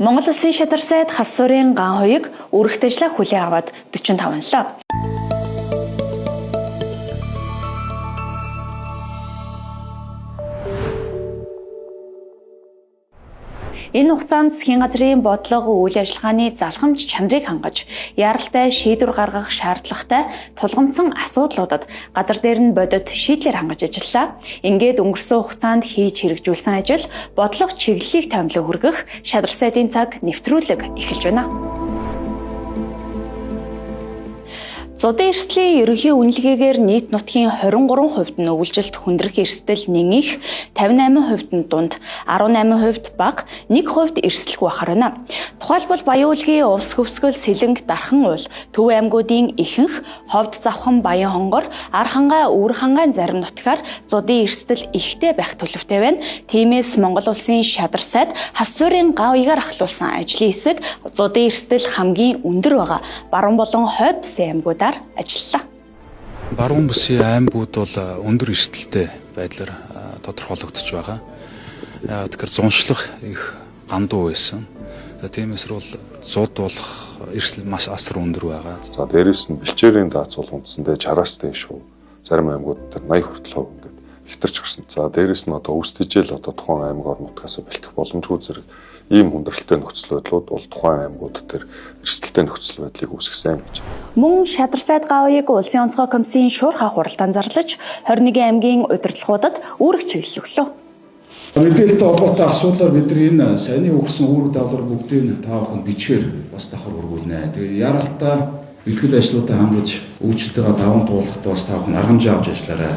Монгол Улсын шадар сайд хас суурийн ган хоёыг үүрэгт ажлаа хүлээн аваад 45-нлаа. Энэ хугацаанд засгийн газрын бодлого үйл ажиллагааны залхамж чанарыг хангаж, яаралтай шийдвэр гаргах шаардлагатай тулгамдсан асуудлуудад газар дээр нь бодит шийдлэр хангаж ажиллалаа. Ингээд өнгөрсөн хугацаанд хийж хэрэгжүүлсэн ажил бодлого чиглэлийг томилон хүргэх шадар сайдын цаг нэвтрүүлэг эхэлж байна. Зодын эрсдлийн ерөнхий үнэлгээгээр нийт нутгийн 23% нь өвөлжилт хүндрэх эрсдэл нэн их, 58% нь дунд, 18% бага, 1% эрсдэлгүй бахар байна. Тухайлбал Баян-Улгийн Увс Хөвсгөл, Сэлэнг, Дархан уул, Төв аймагуудын ихэнх, Ховд, Завхан, Баян хонгор, Архангай, Өвөрхангайн зарим нутгаар зодын эрсдэл ихтэй байх төлөвтэй байна. Тиймээс Монгол Улсын шадар сайд хас суурийн ган хоёгаар ахлуулсан ажлын хэсэг зодын эрсдэл хамгийн өндөр байгаа Баруун болон Хойд Бүсийн аймагуудаар ажиллалаа. Баруун Бүсийн аймагуд бол өндөр эрсдэлтэй байдлаар тодорхойлогдож байгаа. Тэгэхээр зуншлах их гандуу байсан. Тиймээс бол зод болох эрсдэл маш асар өндөр байгаа. За дээрээс нь бэлчээрийн дац бол үндсэндээ 60-аас дээш шүү. Зарим аймагуд дээр 80 хүртэл хувь ингээд хэтэрч гарсан. За дээрээс нь одоо өвсдөжэл одоо тухайн аймаг орнуудаас бэлтгэх боломжгүй зэрэг ийм хүндрэлтэй нөхцөл байдлууд бол тухайн аймагуд дээр эрсдэлтэй нөхцөл байдлыг үүсгэсэн гэж. Мөн шадар сайд ган хоёыг Улсын онцгой комиссийн шуурхай хуралдаанд зарлаж 21 аймгийн удирдлагуудад үүрэг чиглэл өглөө. Мэдээлэлтэй холбоотой асуудлаар бид энэ саяны өгсөн үүрэг даалгавар бүгдийг та бүхэн бичгээр бас давхар хургуулнэ. Тэгээ яаралтай бэлтгэл ажлуудаа хангаж үйлчлэлтэйгээ даван туулахад бас та бүхэн аргамжаа авч ажиллаарай.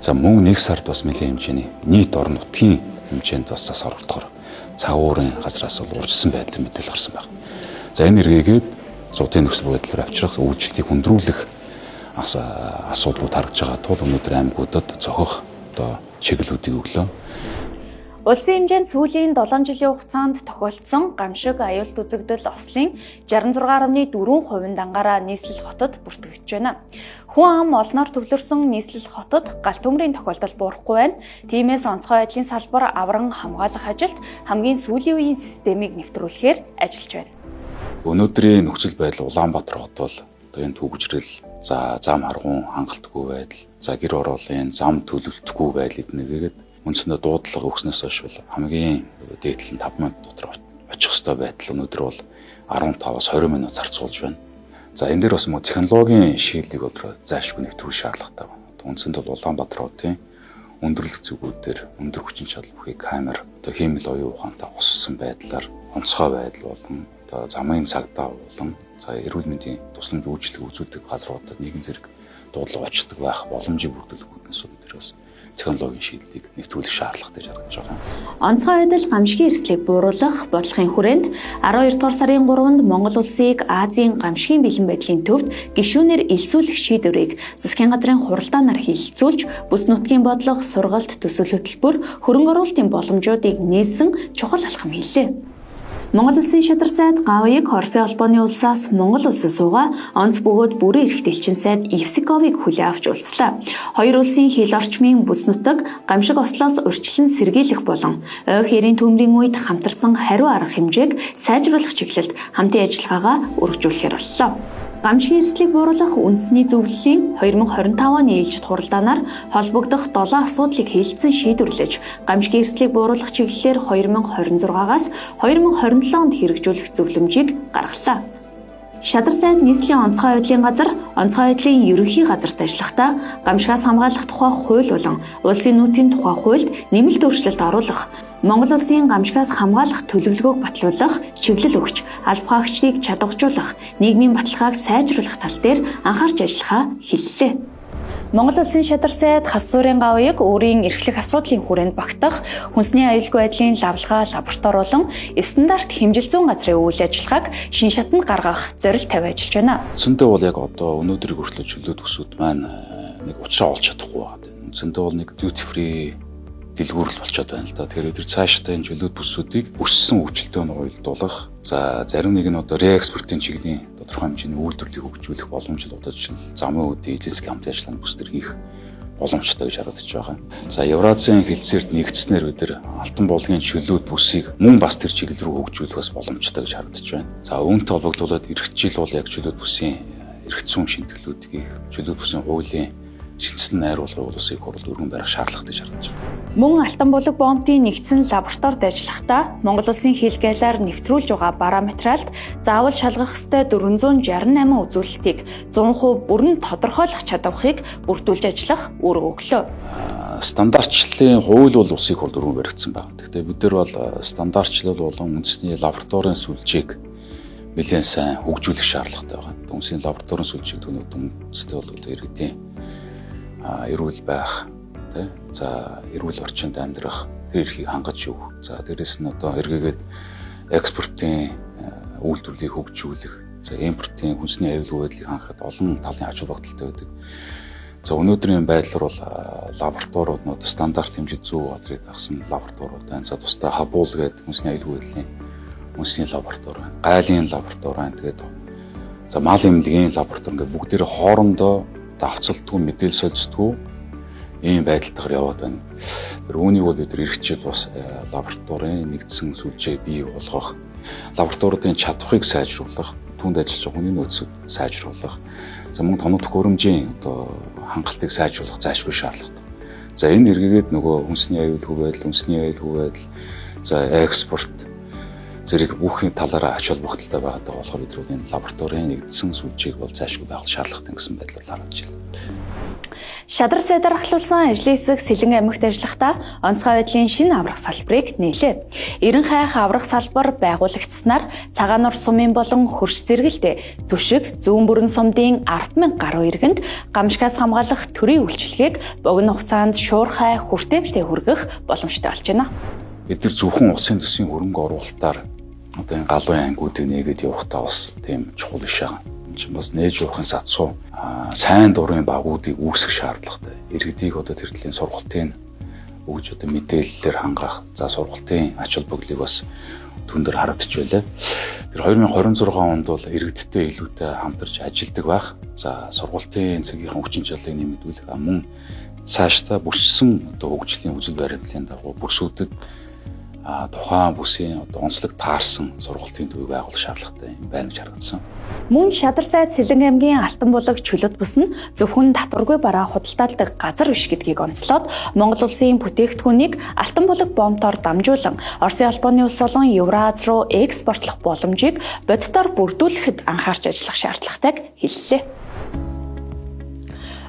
За мөн нэг сард бас нэлээд хэмжээний нийт орон нутгийн хэмжээнд бас оролдохоор цаг уурын газраас бол урьдчилсан байдлаар мэдээлэл гарсан байна. За энэ эргээгээд зодын нөхцөл байдлаар авчрах үйлчлэлийг хүндрүүлэх асуудлууд харагдж байгаа тул өнөөдөр аймагуудад зохих одоо чиглэлүүдийг өглөө. Улсын хэмжээнд сүүлийн 7 жилийн хугацаанд тохиолдсон гамшиг аюулт үзэгдэл ослын 66.4% дангаараа нийслэл хотод бүртгэгдэж байна. Хүн ам олноор төвлөрсөн нийслэл хотод галт төмрийн тохиолдол буурахгүй байна. Тиймээс онцгой байдлын салбар авран хамгаалах ажилд хамгийн сүүлийн үеийн системийг нэвтрүүлэхээр ажиллаж байна. Өнөөдрийн нөхцөл байдал Улаанбаатар хот бол одоо энэ төвөгжрэл, за зам харгуун хангалтгүй байдал, за гэр ороолын зам төлөвлөлтгүй байдал эднэргээд үндсэндээ дуудлага өгснөөс хойш бол хамгийн дээдлэн 5 минут дотор очих ёстой байтал өнөөдөр бол 15-аас 20 минут зарцуулж байна. За энэ дээр бас мөн технологийн шийдлийг өдрөө зайлшгүй нэвтрүүлэх шаардлагатай байна. Үндсэндээ бол Улаанбаатар хотын өндөрлөх зүгүүдээр өндөр хүчин чадал бүхий камер, одоо хиймэл оюун ухаантай уссан байдлаар онцгой байдал болон одоо замын цагдаа болон за эрүүл мэндийн тусламж үйлчилгээ үзүүлдэг газруудад нэгэн зэрэг дуудлага очдог байх боломжийг бүрдүүлэх үүднээс өнөөдрөөс технологийн шийдлийг нэвтрүүлэх шаардлагатай жаргаж байгаа. Онцгой байдал гамшигын эрсдлийг бууруулах бодлогын хүрээнд 12 дугаар сарын 3-нд Монгол Улсыг Азийн гамшигын бэлэн байдлын төвд гишүүнээр элсүүлэх шийдвэрийг засгийн газрын хуралдаанаар хилцүүлж, бүс нутгийн бодлого, сургалт, төсөл хөтөлбөр, хөрөнгө оруулалтын боломжуудыг нээсэн чухал алхам хийлээ. Монгол Улсын шадар сайд ган хоёыг Оросын холбооны улсаас Монгол улсад суугаа онц бөгөөд бүрэн эрхт элчин сайд Евсиковыг хүлээн авч уулзлаа. Хоёр улсын хил орчмын бүс нутаг гамшиг ослоос урьдчилан сэргийлэх болон ойх эрийн төмрийн үед хамтарсан хариу арга хэмжээг сайжруулах чиглэлд хамтын ажиллагаагаа үргэлжлүүлэхээр боллоо. Гамшигын эрсдлийг бууруулах үндэсний зөвлөлийн 2025 оны ээлжид хуралдаанаар холбогдох 7 асуудлыг хэлэлцэн шийдвэрлэж, гамшигын эрсдлийг бууруулах чиглэлээр 2026-аас 2027 онд хэрэгжүүлэх зөвлөмжийг гаргалаа. Шадар сайд нийслэлийн онцгой байдлын газар, онцгой байдлын ерөнхий газарт ажиллахдаа гамшигаас хамгаалах тухай хууль болон улсын нөөцийн тухай хуульд нэмэлт өөрчлөлт оруулах, Монгол Улсын гамшигаас хамгаалах төлөвлөгөөг батлуулах, чиглэл өгч, аль бугаагчдыг чадваржуулах, нийгмийн баталгааг сайжруулах тал дээр анхаарч ажиллахаа хэллээ. Монгол Улсын шадар сайд хас суурийн ган хоёыг өөрийн эрхлэх асуудлын хүрээнд багтаах, хүнсний аюулгүй байдлын лавлгаа лаборатори болон стандарт хэмжил зүүн газрын үйл ажиллагааг шин шатанд гаргах зорилт тавь ажиллаж байна. Үндсэндээ бол яг одоо өнөөдрийг хүртэл чөлөөт төсүүд маань нэг учраа олж чадахгүй байна. Үндсэндээ бол нэг duty free дэлгүүрэл болчиход байна л да. Тэгэхээр өдөр цаашдаа энэ чөлөөт бүсүүдийг өссөн үйлчлэлтэд уялдуулах, за зарим нэг нь одоо реэкспортын чиглэлийн тодорхой хэмжээний үйлдвэрлэлийг хөгжүүлэх боломжтой удаач замын үүдийн эзэнсгийн хамт ажиллагааны бүс төр хийх боломжтой гэж харагдаж байгаа. За Евразийн хэлцээрт нэгдснээр бид нар алтан буулгын чөлөөт бүсийг мөн бас тэр чиглэл рүү хөгжүүлэх бас боломжтой гэж харагдаж байна. За үүнтэй холбогдуулаад эх жил бол яг чөлөөт бүсийн эрх зүйн шинтгэлүүдийг чөлөөт бүсийн хуулийн шинжилсэн найруулгыг улсын хуралд өргөн барих шаардлагатай гэж харагдаж байна. Мөн алтан булаг бомбын нэгдсэн лабораторид ажиллахдаа Монгол Улсын хэлгээлээр нэвтрүүлж байгаа параметралд заавал шалгах ёстой 468 үзүүлэлтийг 100% бүрэн тодорхойлох чадварыг бүрдүүлж ажиллах үүрэг өглөө. Стандартчлалын хууль бол улсын хуралд өргөн баригдсан байна. Гэхдээ бид нар бол стандартчлал болон үндэсний лабораторийн сүлжээг нэлээд сайн хөгжүүлэх шаардлагатай байна. Үндэсний лабораторийн сүлжээг түүний үндэстэй бол иргэдийн эрүүл байх, тий. За эрүүл орчинд амьдрах, тэр эрхийг хангаж өгөх. За дээрэс нь одоо эргээгээд экспортын үйлдвэрлэлийг хөгжүүлэх, за импортын хүнсний аюулгүй байдлыг хангахад олон талын ач холбогдолтой байдаг. За өнөөдрийн байдлаар бол лабораториуд стандарт хэмжээ 100 газрыг дагсан лабораториуд байна. За тусдаа хабуул гэдэг хүнсний аюулгүй байдлын үндэсний лаборатори байна. Гайлын лаборатори байна. Тэгээд за мал эмнэлгийн лаборатори ингээд бүгдээрээ хоорондоо давцалтгүй мэдээлэл солилцдгүй ийм байдалтайгаар яваад байна. Тэр үүнийг бол бид эрхчид бас лабораторийн нэгдсэн сүлжээ бий болгох, лабораторийн чадварыг сайжруулах, түүнд ажиллаж байгаа хүний нөөцөд сайжруулах, за мөн тоног төхөөрөмжийн одоо хангалтыг сайжруулах зайлшгүй шаардлагатай. За энэ эргээгээд нөгөө хүнсний аюулгүй байдал, за экспорт зэрэг бүхний талаараа ач холбогдолтой байгаа болохоор бид энэ лабораторийн нэгдсэн сүлжээг бол зайлшгүй байгуулах шаардлагатай гэсэн байдлаар харагдаж байна. Шадар сайдар ахлуулсан ажлын хэсэг Сэлэн аймагт ажиллахдаа онцгой байдлын шинэ аврах салбарыг нээлээ. 90 хайх аврах салбар байгуулагдсанаар цагаануур сумын болон хөрш зэрэгэлдээ түшиг, зүүн бүрэн сумдын 10,000 гаруй иргэнд гамшигаас хамгаалах төрийн үйлчилгээг богино хугацаанд шуурхай хүртээмжтэй хүргэх боломжтой болж байна. Бид нар зөвхөн улсын төсвийн хөрөнгө оруулалтаар одоо энэ галуун ангиудыг нээгээд явахдаа бас тийм чухал биш байгаа. Энэ чинь бас нээж явахын сацуу сайн дурын багуудыг үүсгэх шаардлагатай. Иргэдийг одоо тэр төрлийн сургалтын өгж одоо мэдээллээр хангах, за сургалтын ач холбогдлыг бас түндэр харагдаж байлаа. Тэр 2026 онд бол иргэдтэй илүүтэй хамтарч ажилладаг байх. За сургалтын цагийн хүчин чармайлтыг нэмэгдүүлэх мөн цаашдаа бүссэн одоо хөгжлийн үзэл баримтлалын дагуу бүсүүдэд тухайн бүсийн одоо онцлог таарсан сургалтын төвийг байгуулах шаардлагатай байна гэж харагдсан. Мөн Шадар сайд Сэлэн аймгийн Алтан булаг чөлөөт бүс нь зөвхөн татваргүй бараа худалдаалдаг газар биш гэдгийг онцлоод Монгол улсын бүтээгдэхүүнийг Алтан булаг бомтоор дамжуулан Оросын албаны улс болон Евраз руу экспортлох боломжийг бодитоор бүрдүүлэхэд анхаарч ажиллах шаардлагатайг хэллээ.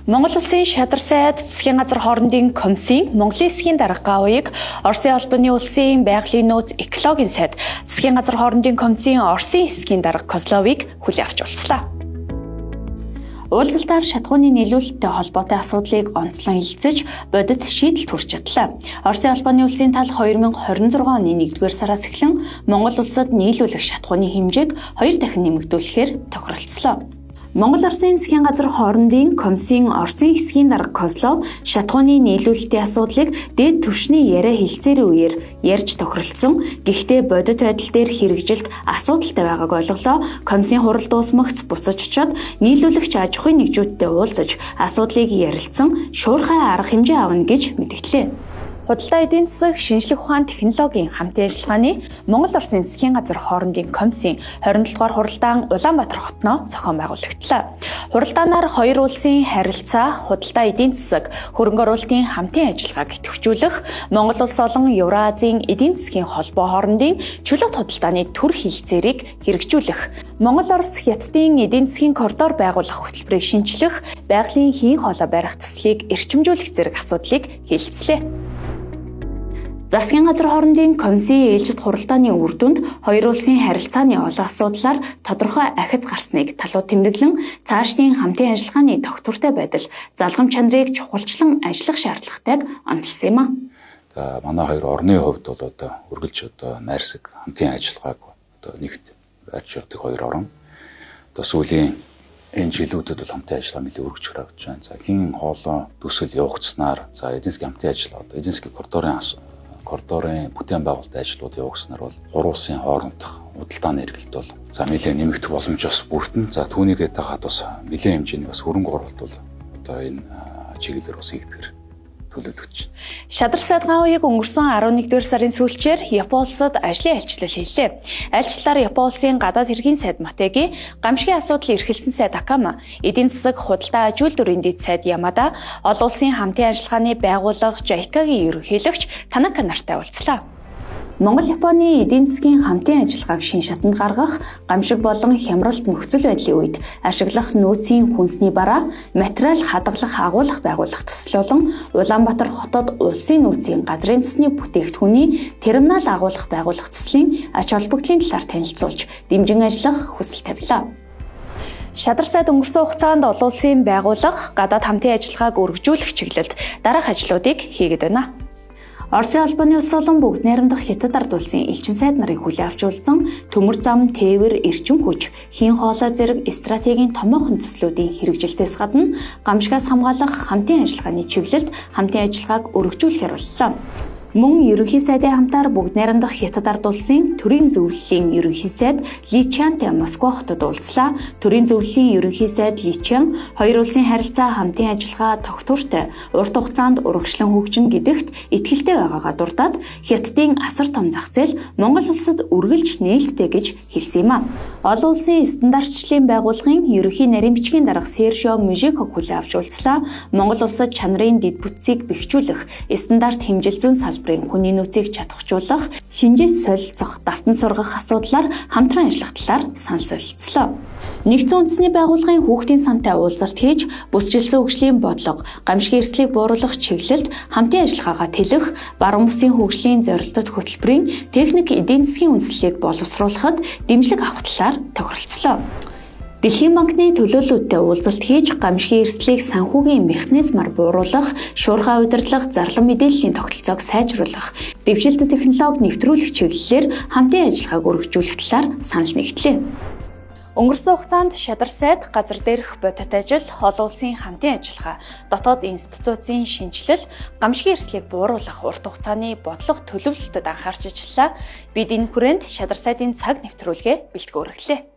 Монгол Улсын Шадар сайд засгийн газар хоорондын комиссийн Монголын эсхийн дарга гаавыг Оросын албаны улсын байгалийн нөөц экологийн сайд засгийн газар хоорондын комиссийн Оросын эсхийн дарга Козловыг хүлээн авч уулзлаа. Уулзалтаар шатхууны нийлүүлэлттэй холбоотой асуудлыг онцлон хэлэлцэж бодит шийдэл төрж чадлаа. Оросын албаны улсын тал 2026 оны 1-р сараас эхлэн Монгол улсад нийлүүлэх шатхууны хэмжээг 2 дахин нэмэгдүүлэхээр тохиролцлоо. Монгол Оросын засгийн газар хоорондын комиссийн Оросын эсхийн дарга Козлов шатхууны нийлүүлэлтийн асуудлыг дээд түвшний яриа хэлцээрийн үеэр ярьж тохиролцсон. Гэхдээ бодит байдал дээр хэрэгжилт асуудалтай байгааг ойлголоо. Комиссийн хурал дуусмагц буцаж очоод нийлүүлэгч аж ахуйн нэгжүүдтэй уулзаж асуудлыг ярилцсан шуурхай арга хэмжээ авна гэж мэдгдлээ. Худалдаа эдийн засаг, шинжлэх ухаан технологийн хамтын ажиллагааны Монгол Оросын засгийн газар хоорондын комиссийн 27 дугаар хуралдаан Улаанбаатар хотноо зохион байгуулагдлаа. Хуралдаанаар хоёр улсын харилцаа, худалдаа эдийн засаг, хөрөнгө оруулалтын хамтын ажиллагааг идэвхжүүлэх, Монгол улс болон Евразийн эдийн засгийн холбоо хоорондын чөлөөт худалдааны төр хэлцээрийг хэрэгжүүлэх, Монгол Орос хятадын эдийн засгийн коридор байгуулах хөтөлбөрийг шинчлэх, байгалийн хийн хоолой барих төслийг эрчимжүүлэх зэрэг асуудлыг хэлэлцлээ. Засгийн газар хоорондын комиссийн ээлжид хуралдааны үр дүнд хоёр улсын харилцааны олон асуудлаар тодорхой ахиц гарсныг талууд тэмдэглэн цаашдын хамтын ажиллагааны тогтвортой байдал, залгам чанарыг чухалчлан ажиллах шаардлагатайг онцлсан юм а. Манай хоёр орны хувьд бол одоо үргэлж одоо найрсаг хамтын ажиллагааг одоо нэгт барьж явдаг хоёр орн. Одоо сүүлийн энэ жилүүдэд бол хамтын ажиллагаа нэлээд өргөж харагдаж байна. За хийн хоолой төсөл явагдсанаар за эдийн засгийн хамтын ажиллагаа одоо эдийн засгийн коридорын бүтээн байгуулалт ажлууд явуулснаар бол гурван улсын хоорондох худалдааны эргэлт бол за нэлээд нэмэгдэх боломж бас бүрдэн. За түүнийгээ дагаад бас нэлээд хэмжээний бас хөрөнгө оруулалт бол одоо энэ аж чиглэлээр бас хийгдгэр төлөвлөж байна. Шадар сайд гаан үеиг өнгөрсөн 11-р сарын сүүлчээр Япон улсад ажлын альчлал хийлээ. Альчлалаар Япон улсын гадаад хэргийн сайд Матеги, гамшигын асуудал эрхэлсэн сайд Акама, эдийн засаг худалдаа аж үйлдвэрийн дэд сайд Ямада, олон улсын хамтын ажиллагааны байгууллага JICA-гийн ерөнхийлөгч Танака нартай уулзлаа. Монгол-Японы эдийн засгийн хамтын ажиллагааг шин шатанд гаргах, гамшиг болон хямралт нөхцөл байдлын үед ашиглах нөөцийн хүнсний бараа, материал хадгалах агуулга байгуулах төслөөлөн Улаанбаатар хотод улсын нөөцийн газрын засны бүтээгдэхүүний терминал агуулгах байгуулах төслийн ач холбогдлын талаар танилцуулж, дэмжин ажиллах хүсэл тавилаа. Шадар сайд өнгөрсөн хугацаанд олон улсын байгууллага гадаад хамтын ажиллагааг өргөжүүлэх чиглэлд дараах ажлуудыг хийгээд байна. Оросын албаны улс болон бүгд найрамдах Хятад ард улсын элчин сайд нарыг хүлээн авч уулзсан төмөр зам, тээвэр, эрчим хүч, хийн хоолой зэрэг стратегийн томоохон төслүүдийн хэрэгжилтээс гадна гамшигаас хамгаалах хамтын ажиллагааны чиглэлд хамтын ажиллагааг өргөжүүлэхээр боллоо. Мөн ерөнхий сайдын хамтаар бүгд найрамдах Хятад ард улсын төрийн зөвлөлийн ерөнхий сайд Ли Чантай Москва хотод уулзлаа. Төрийн зөвлөлийн ерөнхий сайд Ли Чан хоёр улсын харилцаа хамтын ажиллагаа тогтвортой, урт хугацаанд урагшлан хөгжинэ гэдэгт итгэлтэй байгаагаа дурдаад Хятадын асар том зах зээл Монгол улсад үргэлж нээлттэй гэж хэлсэн юм а. Олон улсын стандартчлалын байгууллагын ерөнхий нарийн бичгийн дарга Сержио Мужико хүлээн авч уулзлаа. Монгол улсад чанарын дэд бүтцийг бэхжүүлэх, стандарт хэмжил зүйн салбарын хүний нөөцийг чадахжуулах, шинжээс солилцох, давтан сургах асуудлаар хамтран ажиллах талаар санал солилцлоо. Нэгдсэн үндэсний байгууллагын хүүхдийн сантай уулзалт хийж, бүсчилсэн хөгжлийн бодлого, гамшигын эрсдлийг бууруулах чиглэлд хамтын ажиллагаагаа тэлэх, баруун бүсийн хөгжлийн зорилттой хөтөлбөрийн техник эдийн засгийн үндэслэлийг боловсруулахад дэмжлэг авах талаар тохиролцлоо. Дэлхийн банкны төлөөлөлтөд уулзалт хийж, гамшигын эрсдлийг санхүүгийн механизмаар бууруулах, шуурхай удирдлага, зарлан мэдээллийн тогтолцоог сайжруулах, дэвшилт технологи нэвтрүүлэх чиглэлээр хамтын ажиллагааг өргөжүүлэх талаар санал нэгтлээ. Өнгөрсөн хугацаанд Шадар сайд газар дээрх бодит ажил, олон улсын хамтын ажиллагаа, дотоод институцийн шинжилэл, гамшигын эрсдлийг бууруулах урт хугацааны бодлого төлөвлөлтөд анхаарч ажиллаа. Бид энэ хүрээнд Шадар сайдын цаг нэвтрүүлгээ бэлтгэн өргөлээ.